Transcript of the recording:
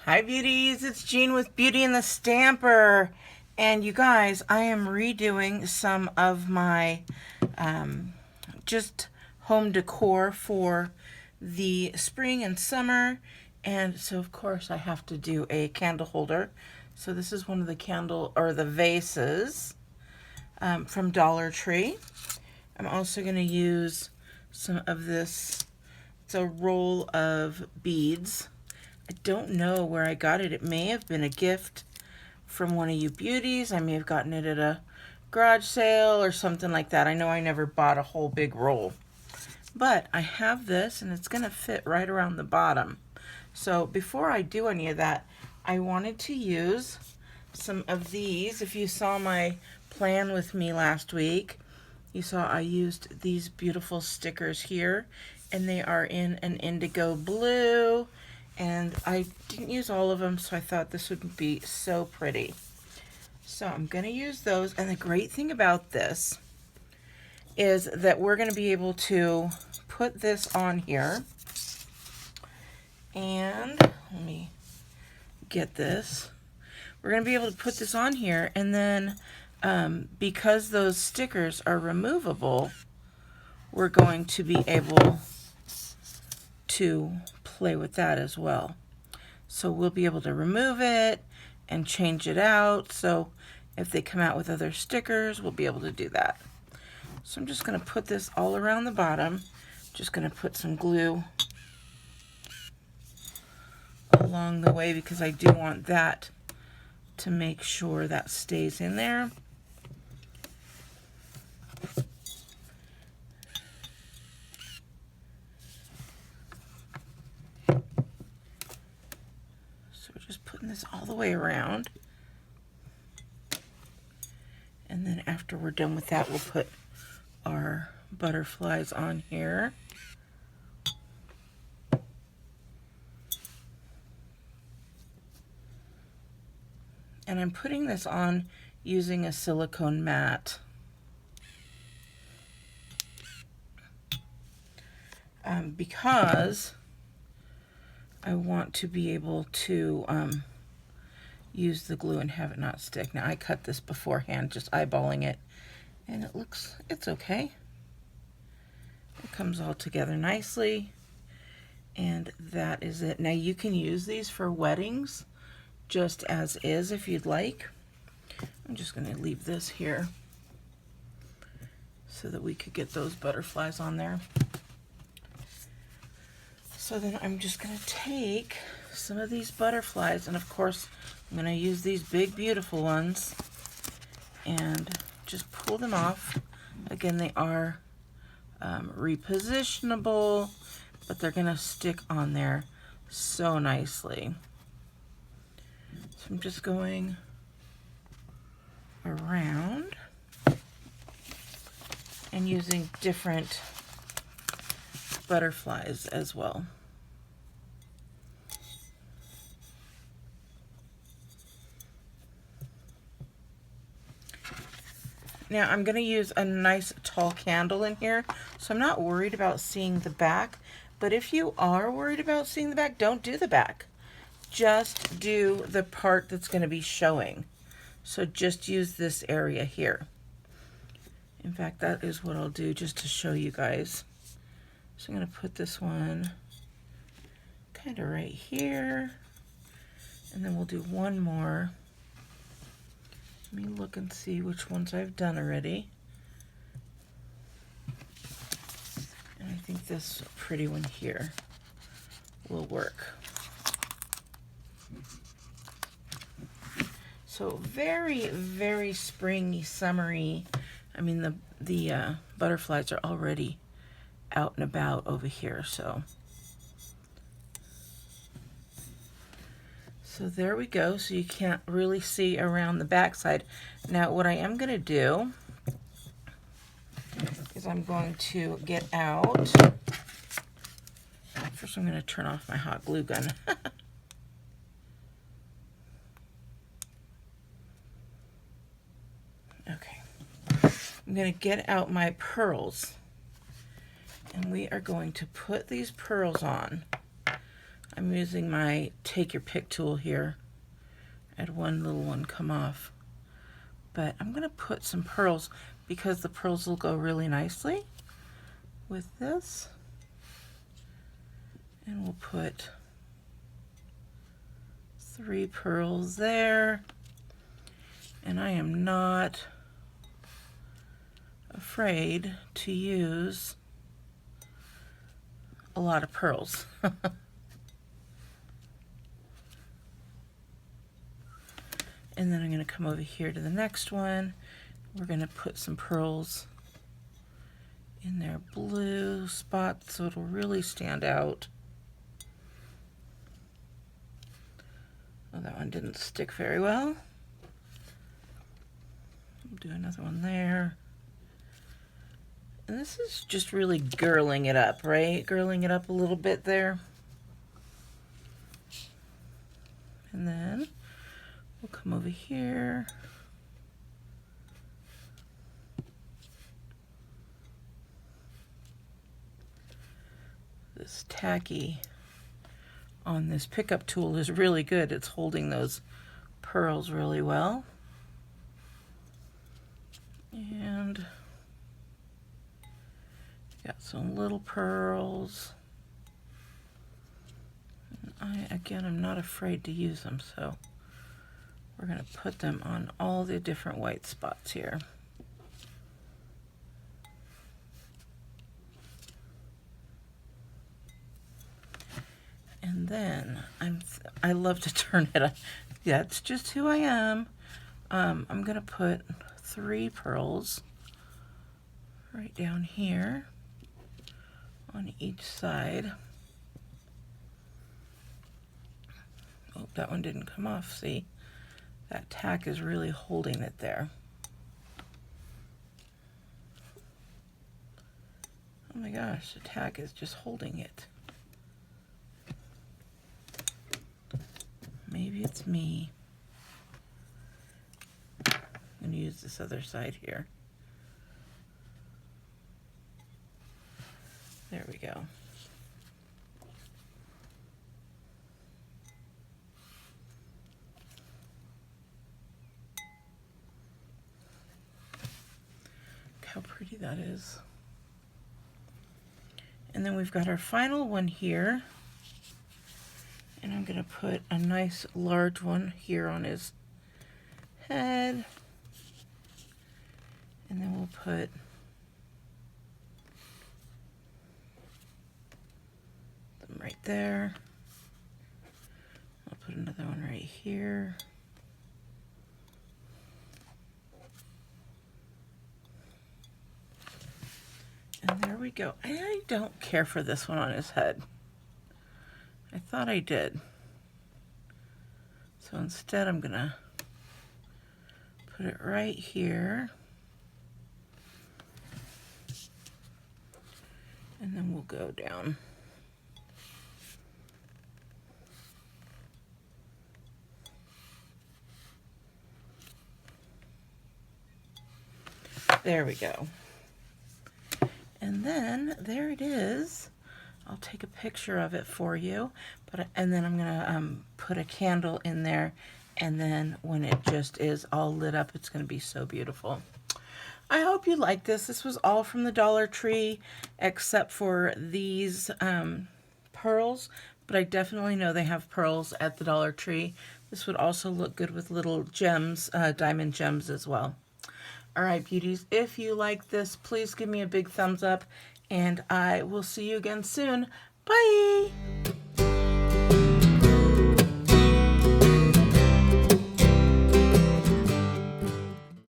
Hi beauties, it's Jean with Beauty and the Stamper. And you guys, I am redoing some of my just home decor for the spring and summer. And so of course I have to do a candle holder. So this is one of the the vases from Dollar Tree. I'm also going to use some of this. It's a roll of beads. I don't know where I got it. It may have been a gift from one of you beauties. I may have gotten it at a garage sale or something like that. I know I never bought a whole big roll. But I have this and it's going to fit right around the bottom. So before I do any of that, I wanted to use some of these. If you saw my plan with me last week, you saw I used these beautiful stickers here, and they are in an indigo blue. And I didn't use all of them, so I thought this would be so pretty. So I'm going to use those. And the great thing about this is that we're going to be able to put this on here. And let me get this. We're going to be able to put this on here. And then because those stickers are removable, we're going to be able to play with that as well. So we'll be able to remove it and change it out. So if they come out with other stickers, we'll be able to do that. So I'm just going to put this all around the bottom. Just going to put some glue along the way because I do want that to make sure that stays in there. Putting this all the way around, and then after we're done with that, we'll put our butterflies on here. And I'm putting this on using a silicone mat. Because I want to be able to use the glue and have it not stick. Now I cut this beforehand, just eyeballing it, and it's okay. It comes all together nicely, and that is it. Now you can use these for weddings just as is if you'd like. I'm just going to leave this here so that we could get those butterflies on there. So then I'm just going to take some of these butterflies, and of course I'm going to use these big beautiful ones and just pull them off. Again, they are repositionable, but they're going to stick on there so nicely. So I'm just going around and using different butterflies as well. Now I'm going to use a nice tall candle in here, so I'm not worried about seeing the back. But if you are worried about seeing the back, don't do the back. Just do the part that's going to be showing. So just use this area here. In fact, that is what I'll do just to show you guys. So I'm going to put this one kind of right here, and then we'll do one more. Let me look and see which ones I've done already. And I think this pretty one here will work. So very, very springy, summery. I mean, the butterflies are already out and about over here, so there we go. So you can't really see around the back side. Now what I am going to do is I'm going to get out. First I'm going to turn off my hot glue gun. Okay, I'm going to get out my pearls, and we are going to put these pearls on. I'm using my take your pick tool here. I had one little one come off. But I'm going to put some pearls because the pearls will go really nicely with this. And we'll put 3 pearls there. And I am not afraid to use a lot of pearls. And then I'm going to come over here to the next one. We're going to put some pearls in their blue spots so it'll really stand out. Oh, that one didn't stick very well. We'll do another one there. And this is just really girling it up, right? Girling it up a little bit there. And then we'll come over here. This tacky on this pickup tool is really good. It's holding those pearls really well. And got some little pearls. And I'm not afraid to use them, so we're going to put them on all the different white spots here. And then I love to turn it on. Yeah, it's just who I am. I'm going to put 3 pearls right down here on each side. Oh, that one didn't come off. See, that tack is really holding it there. Oh my gosh, the tack is just holding it. Maybe it's me. I'm going to use this other side here. There we go. Look how pretty that is. And then we've got our final one here. And I'm going to put a nice large one here on his head. And then we'll put them right there. I'll put another one right here. And there we go. I don't care for this one on his head. I thought I did. So instead I'm gonna put it right here. And then we'll go down. There we go. And then there it is. I'll take a picture of it for you, and then I'm gonna put a candle in there, and then when it just is all lit up, it's gonna be so beautiful. I hope you like this. This was all from the Dollar Tree, except for these pearls, but I definitely know they have pearls at the Dollar Tree. This would also look good with little gems, diamond gems as well. All right, beauties, if you like this, please give me a big thumbs up, and I will see you again soon. Bye!